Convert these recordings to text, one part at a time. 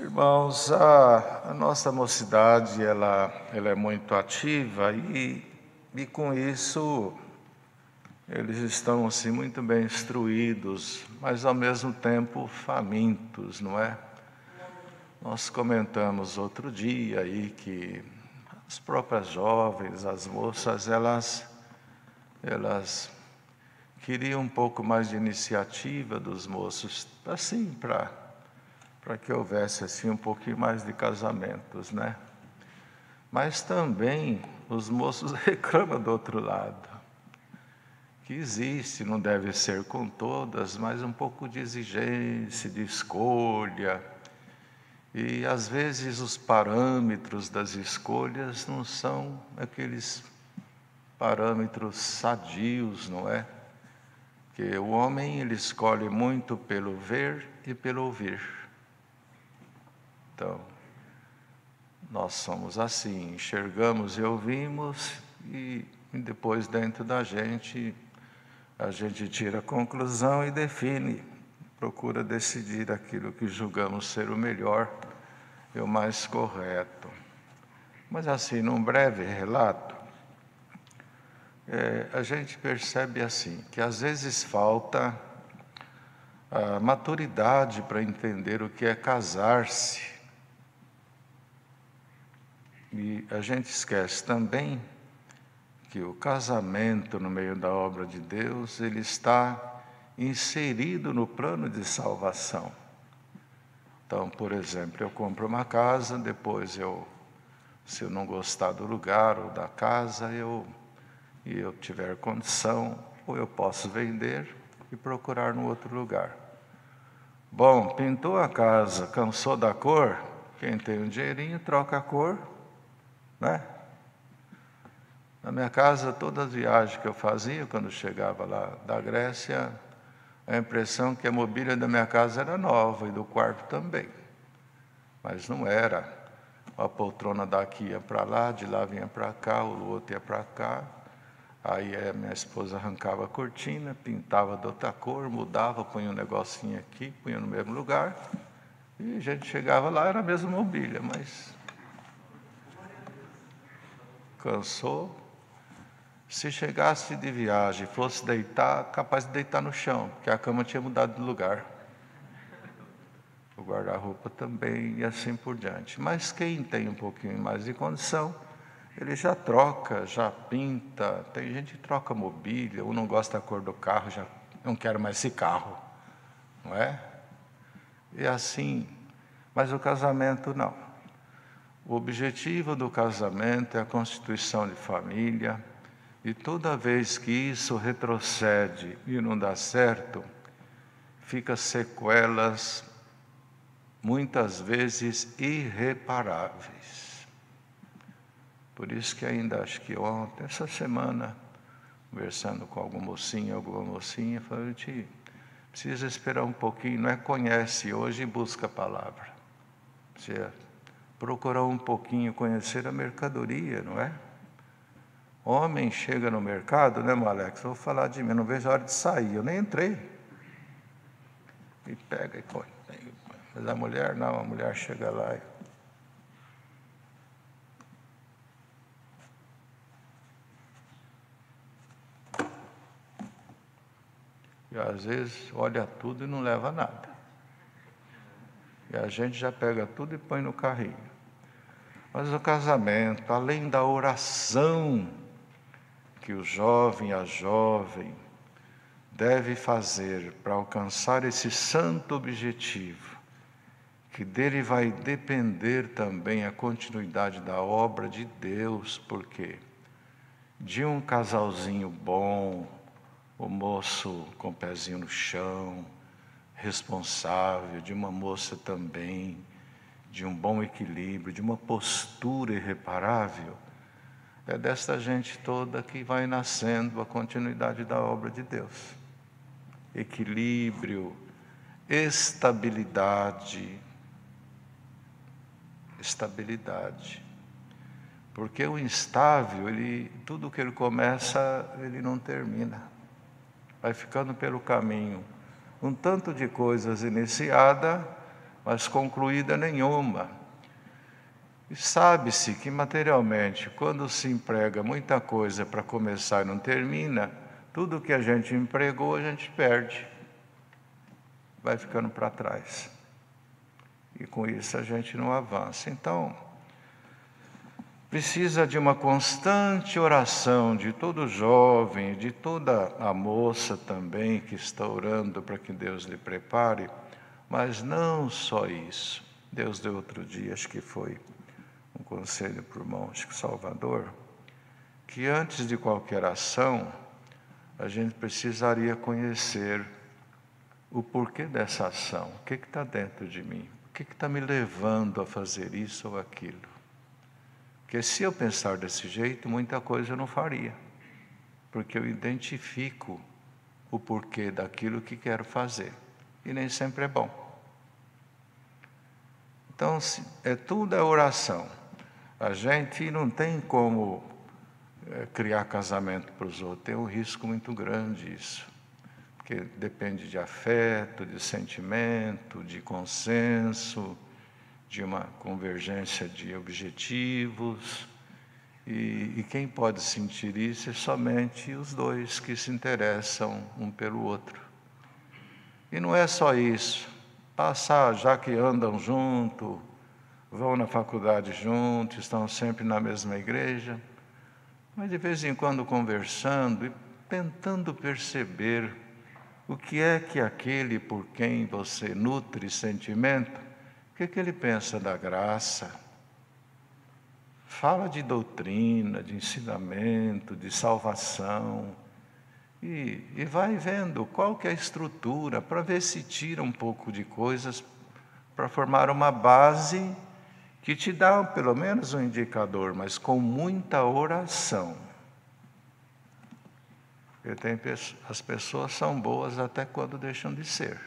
Irmãos, a nossa mocidade, ela é muito ativa e com isso eles estão assim muito bem instruídos, mas ao mesmo tempo famintos, não é? Nós comentamos outro dia aí que as próprias jovens, as moças, elas queriam um pouco mais de iniciativa dos moços, assim, para que houvesse assim um pouquinho mais de casamentos, né? Mas também os moços reclamam do outro lado, que existe, não deve ser com todas, mas um pouco de exigência, de escolha. E às vezes os parâmetros das escolhas não são aqueles parâmetros sadios, não é? Que o homem ele escolhe muito pelo ver e pelo ouvir. Então, nós somos assim, enxergamos e ouvimos e depois dentro da gente, a gente tira a conclusão e define, procura decidir aquilo que julgamos ser o melhor e o mais correto. Mas assim, num breve relato, a gente percebe assim, que às vezes falta a maturidade para entender o que é casar-se. E a gente esquece também que o casamento no meio da obra de Deus, ele está inserido no plano de salvação. Então, por exemplo, eu compro uma casa, depois se eu não gostar do lugar ou da casa, e eu tiver condição, ou eu posso vender e procurar no outro lugar. Bom, pintou a casa, cansou da cor, quem tem um dinheirinho troca a cor, né? Na minha casa, todas as viagens que eu fazia, quando chegava lá da Grécia, a impressão que a mobília da minha casa era nova e do quarto também. Mas não era. A poltrona daqui ia para lá, de lá vinha para cá, o outro ia para cá. Aí a minha esposa arrancava a cortina, pintava de outra cor, mudava, punha um negocinho aqui, punha no mesmo lugar. E a gente chegava lá, era a mesma mobília, mas cansou. Se chegasse de viagem e fosse deitar, capaz de deitar no chão, porque a cama tinha mudado de lugar. O guarda-roupa também e assim por diante. Mas quem tem um pouquinho mais de condição, ele já troca, já pinta. Tem gente que troca mobília, ou não gosta da cor do carro, já não quero mais esse carro, não é? E assim, mas o casamento não. O objetivo do casamento é a constituição de família, e toda vez que isso retrocede e não dá certo, fica sequelas, muitas vezes irreparáveis. Por isso que ainda acho que ontem, essa semana, conversando com alguma mocinha, falei, a gente precisa esperar um pouquinho, não é conhece hoje e busca a palavra. Precisa procurar um pouquinho conhecer a mercadoria, não é? Homem chega no mercado, né, Alex? Vou falar de mim, não vejo a hora de sair, eu nem entrei. E pega e põe. Mas a mulher não, a mulher chega lá e às vezes olha tudo e não leva nada. E a gente já pega tudo e põe no carrinho. Mas o casamento, além da oração que o jovem, a jovem, deve fazer para alcançar esse santo objetivo, que dele vai depender também a continuidade da obra de Deus, porque de um casalzinho bom, o moço com o pezinho no chão, responsável, de uma moça também, de um bom equilíbrio, de uma postura irreparável, é desta gente toda que vai nascendo a continuidade da obra de Deus. Equilíbrio, estabilidade. Porque o instável, tudo que ele começa, ele não termina. Vai ficando pelo caminho um tanto de coisas iniciadas, mas concluída nenhuma. E sabe-se que materialmente, quando se emprega muita coisa para começar e não termina, tudo que a gente empregou a gente perde, vai ficando para trás. E com isso a gente não avança. Então, precisa de uma constante oração de todo jovem, de toda a moça também que está orando para que Deus lhe prepare, mas não só isso. Deus deu outro dia, acho que foi um conselho para o irmão Salvador, que antes de qualquer ação, a gente precisaria conhecer o porquê dessa ação, o que está dentro de mim, o que está me levando a fazer isso ou aquilo. Porque se eu pensar desse jeito, muita coisa eu não faria, porque eu identifico o porquê daquilo que quero fazer, e nem sempre é bom. Então, tudo é oração. A gente não tem como criar casamento para os outros, tem um risco muito grande isso, porque depende de afeto, de sentimento, de consenso, de uma convergência de objetivos, e quem pode sentir isso é somente os dois que se interessam um pelo outro. E não é só isso, já que andam juntos, vão na faculdade juntos, estão sempre na mesma igreja, mas de vez em quando conversando e tentando perceber o que é que aquele por quem você nutre sentimento, o que é que ele pensa da graça. Fala de doutrina, de ensinamento, de salvação, e vai vendo qual que é a estrutura, para ver se tira um pouco de coisas, para formar uma base que te dá pelo menos um indicador, mas com muita oração. As pessoas são boas até quando deixam de ser.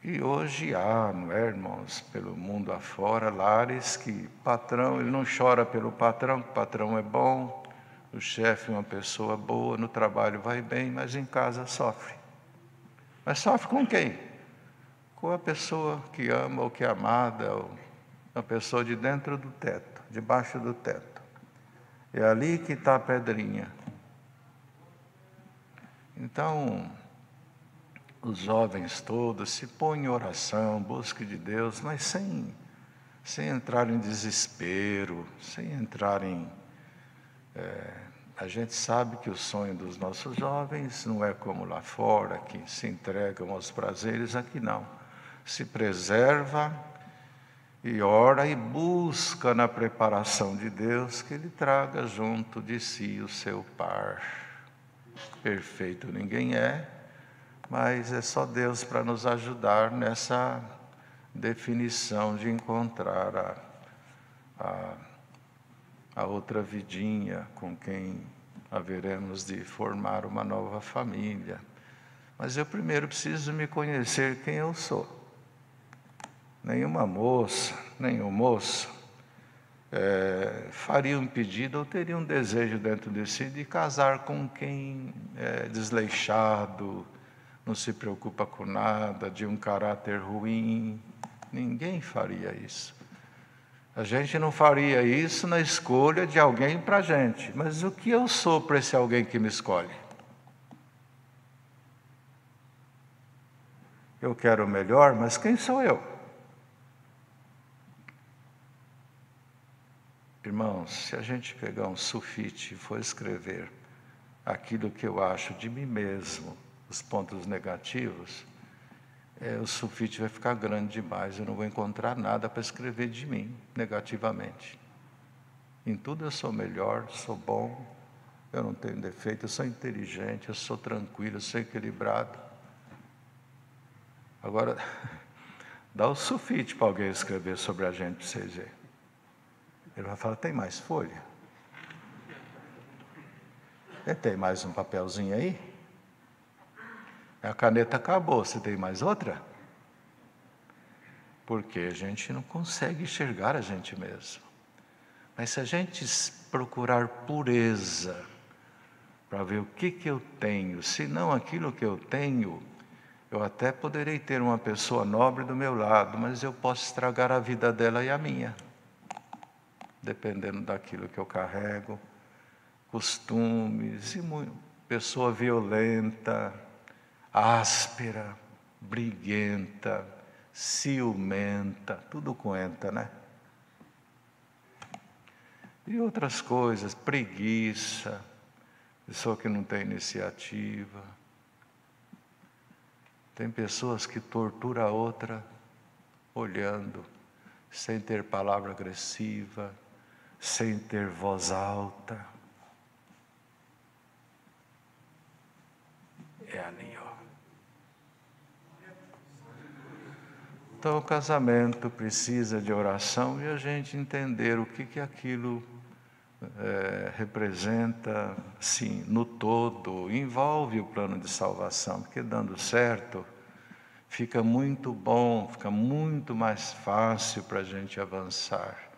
E hoje há, não é, irmãos, pelo mundo afora, lares que patrão, ele não chora pelo patrão, que o patrão é bom, o chefe é uma pessoa boa, no trabalho vai bem, mas em casa sofre. Mas sofre com quem? Com a pessoa que ama ou que é amada, ou a pessoa de dentro do teto, debaixo do teto. É ali que está a pedrinha. Então, os jovens todos se põem em oração, busca de Deus, mas sem entrar em desespero, sem entrar em... a gente sabe que o sonho dos nossos jovens não é como lá fora, que se entregam aos prazeres, aqui não. Se preserva e ora e busca na preparação de Deus que Ele traga junto de si o seu par. Perfeito ninguém é, mas é só Deus para nos ajudar nessa definição de encontrar a outra vidinha com quem haveremos de formar uma nova família. Mas eu primeiro preciso me conhecer quem eu sou. Nenhuma moça, nenhum moço faria um pedido ou teria um desejo dentro de si de casar com quem é desleixado, não se preocupa com nada, de um caráter ruim. Ninguém faria isso. A gente não faria isso na escolha de alguém para a gente. Mas o que eu sou para esse alguém que me escolhe? Eu quero o melhor, mas quem sou eu? Irmãos, se a gente pegar um sulfite e for escrever aquilo que eu acho de mim mesmo, os pontos negativos, o sulfite vai ficar grande demais, eu não vou encontrar nada para escrever de mim negativamente. Em tudo eu sou melhor, sou bom, eu não tenho defeito, eu sou inteligente, eu sou tranquilo, eu sou equilibrado. Agora, dá o sulfite para alguém escrever sobre a gente, para vocês verem. Ele vai falar, tem mais folha? Tem mais um papelzinho aí? A caneta acabou, você tem mais outra? Porque a gente não consegue enxergar a gente mesmo. Mas se a gente procurar pureza, para ver o que eu tenho, se não aquilo que eu tenho Eu até poderei ter uma pessoa nobre do meu lado, mas eu posso estragar a vida dela e a minha, dependendo daquilo que eu carrego, costumes, pessoa violenta, áspera, briguenta, ciumenta, tudo conta, né? E outras coisas, preguiça, pessoa que não tem iniciativa. Tem pessoas que torturam a outra olhando, sem ter palavra agressiva, sem ter voz alta. É ali, ó. Então o casamento precisa de oração e a gente entender o que aquilo representa, sim, no todo, envolve o plano de salvação, porque dando certo, fica muito bom, fica muito mais fácil para a gente avançar.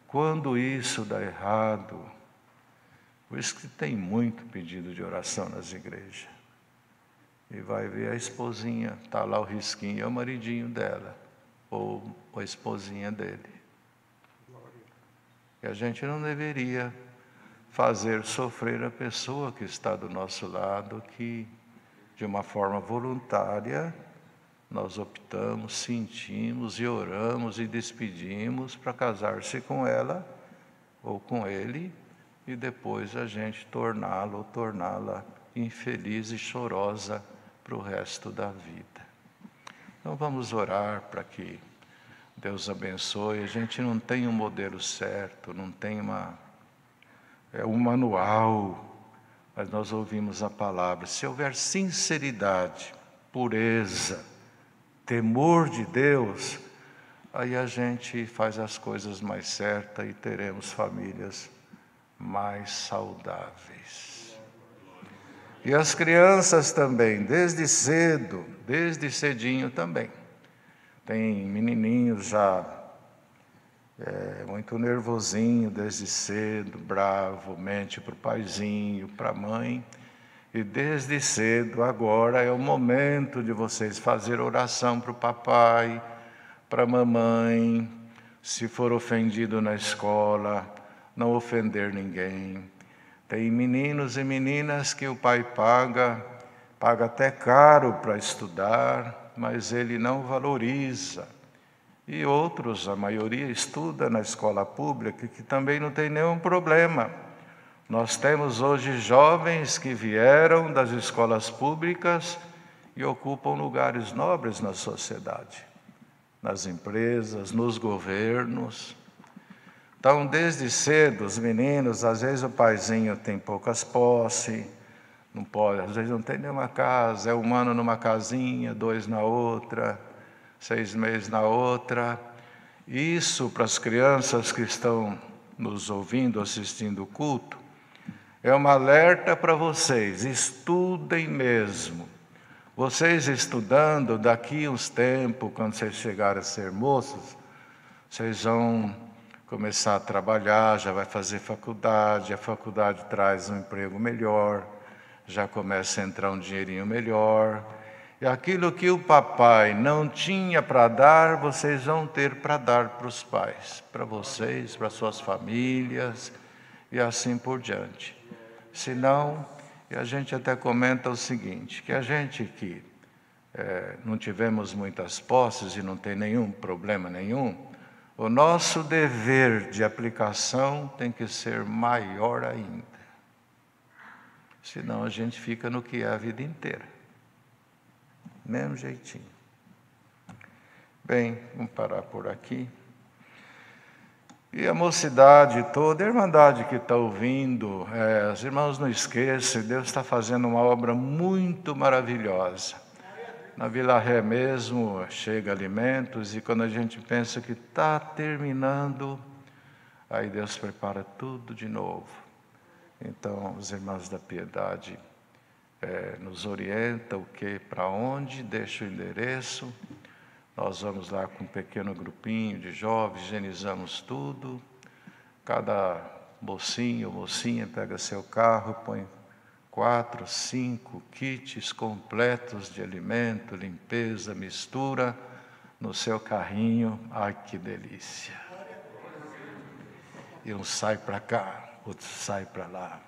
Quando isso dá errado, por isso que tem muito pedido de oração nas igrejas. E vai ver a esposinha, está lá o risquinho, é o maridinho dela, ou a esposinha dele. E a gente não deveria fazer sofrer a pessoa que está do nosso lado, que de uma forma voluntária nós optamos, sentimos e oramos e despedimos para casar-se com ela ou com ele e depois a gente torná-lo ou torná-la infeliz e chorosa para o resto da vida. Então vamos orar para que Deus abençoe. A gente não tem um modelo certo, não tem um manual, mas nós ouvimos a palavra. Se houver sinceridade, pureza, temor de Deus, aí a gente faz as coisas mais certas e teremos famílias mais saudáveis. E as crianças também, desde cedo, desde cedinho também. Tem menininhos já muito nervosinho desde cedo, bravo, mente para o paizinho, para a mãe. E desde cedo, agora é o momento de vocês fazer oração para o papai, para a mamãe, se for ofendido na escola, não ofender ninguém. Tem meninos e meninas que o pai paga até caro para estudar, mas ele não valoriza. E outros, a maioria, estuda na escola pública, que também não tem nenhum problema. Nós temos hoje jovens que vieram das escolas públicas e ocupam lugares nobres na sociedade, nas empresas, nos governos. Então, desde cedo, os meninos, às vezes o paizinho tem poucas posses, não pode, às vezes não tem nenhuma casa, é 1 ano numa casinha, 2 na outra, 6 meses na outra. Isso, para as crianças que estão nos ouvindo, assistindo o culto, é um alerta para vocês, estudem mesmo. Vocês estudando, daqui uns tempos, quando vocês chegarem a ser moços, vocês vão começar a trabalhar, já vai fazer faculdade, a faculdade traz um emprego melhor, já começa a entrar um dinheirinho melhor. E aquilo que o papai não tinha para dar, vocês vão ter para dar para os pais, para vocês, para suas famílias e assim por diante. Senão, e a gente até comenta o seguinte, que a gente que não tivemos muitas posses e não tem nenhum problema nenhum, o nosso dever de aplicação tem que ser maior ainda. Senão a gente fica no que é a vida inteira. Mesmo jeitinho. Bem, vamos parar por aqui. E a mocidade toda, a irmandade que está ouvindo, os irmãos não esqueçam, Deus está fazendo uma obra muito maravilhosa. Na Vila Ré mesmo, chega alimentos, e quando a gente pensa que está terminando, aí Deus prepara tudo de novo. Então, os irmãos da piedade nos orientam o que, para onde, deixa o endereço. Nós vamos lá com um pequeno grupinho de jovens, higienizamos tudo. Cada mocinho ou mocinha pega seu carro, põe 4, 5 kits completos de alimento, limpeza, mistura no seu carrinho. Ai, que delícia! E um sai para cá, outro sai para lá,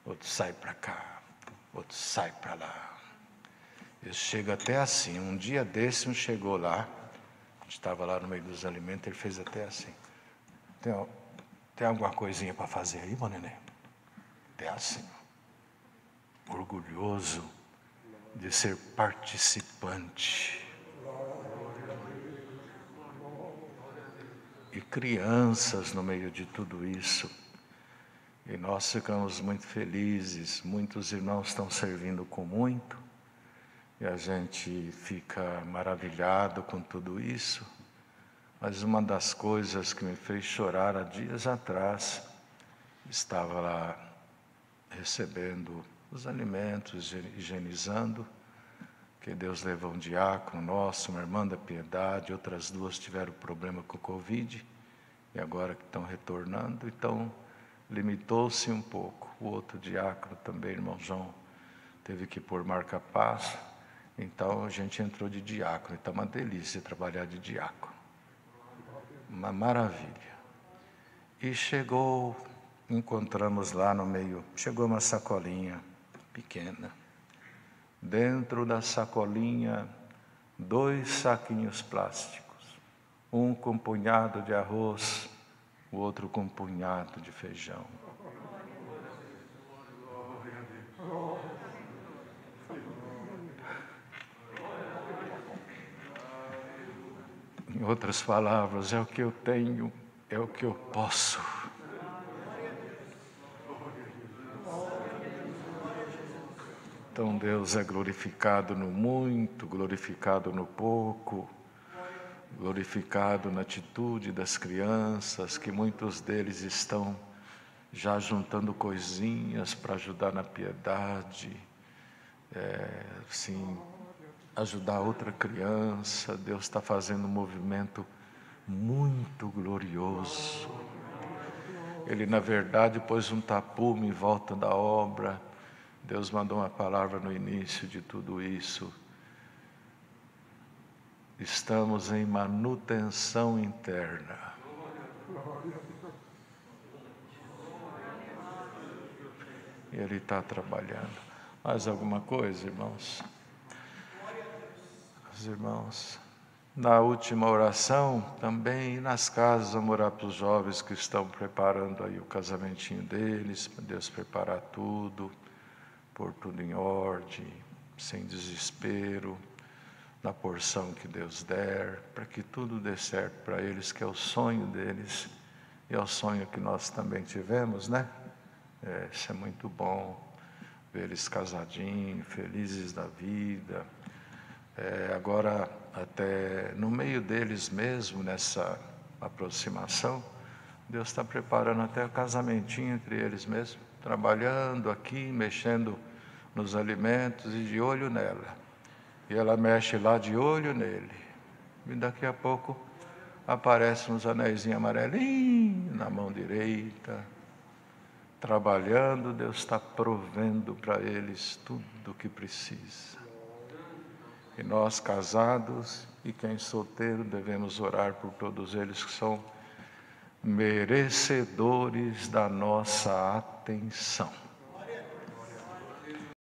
outro sai para cá, outro sai para lá. Eu chego até assim. Um dia desse, um chegou lá, a gente estava lá no meio dos alimentos, ele fez até assim. Tem alguma coisinha para fazer aí, meu neném? Até assim. Orgulhoso de ser participante. E crianças no meio de tudo isso. E nós ficamos muito felizes, muitos irmãos estão servindo com muito, e a gente fica maravilhado com tudo isso. Mas uma das coisas que me fez chorar há dias atrás, estava lá recebendo os alimentos, higienizando, que Deus levou um diácono nosso, uma irmã da Piedade, outras duas tiveram problema com o Covid, e agora que estão retornando, então limitou-se um pouco. O outro diácono também, irmão João, teve que pôr marca-passo, então a gente entrou de diácono, então é uma delícia trabalhar de diácono, uma maravilha. E encontramos lá no meio, chegou uma sacolinha pequena, dentro da sacolinha 2 saquinhos plásticos, um com punhado de arroz, o outro com um punhado de feijão. Em outras palavras, é o que eu tenho, é o que eu posso. Então Deus é glorificado no muito, glorificado no pouco, glorificado na atitude das crianças, que muitos deles estão já juntando coisinhas para ajudar na piedade, ajudar outra criança. Deus está fazendo um movimento muito glorioso. Ele, na verdade, pôs um tapume em volta da obra. Deus mandou uma palavra no início de tudo isso. Estamos em manutenção interna. E Ele está trabalhando. Mais alguma coisa, irmãos? Os irmãos, na última oração, também nas casas, vamos orar para os jovens que estão preparando aí o casamentinho deles, para Deus preparar tudo, pôr tudo em ordem, sem desespero, na porção que Deus der, para que tudo dê certo para eles, que é o sonho deles, e é o sonho que nós também tivemos, né? Isso é muito bom, ver eles casadinhos, felizes da vida. Agora, até no meio deles mesmo, nessa aproximação, Deus está preparando até o casamentinho entre eles mesmos, trabalhando aqui, mexendo nos alimentos e de olho nela. E ela mexe lá de olho nele. E daqui a pouco aparecem uns anéisinhos amarelinhos na mão direita. Trabalhando, Deus está provendo para eles tudo o que precisa. E nós casados e quem solteiro devemos orar por todos eles que são merecedores da nossa atenção.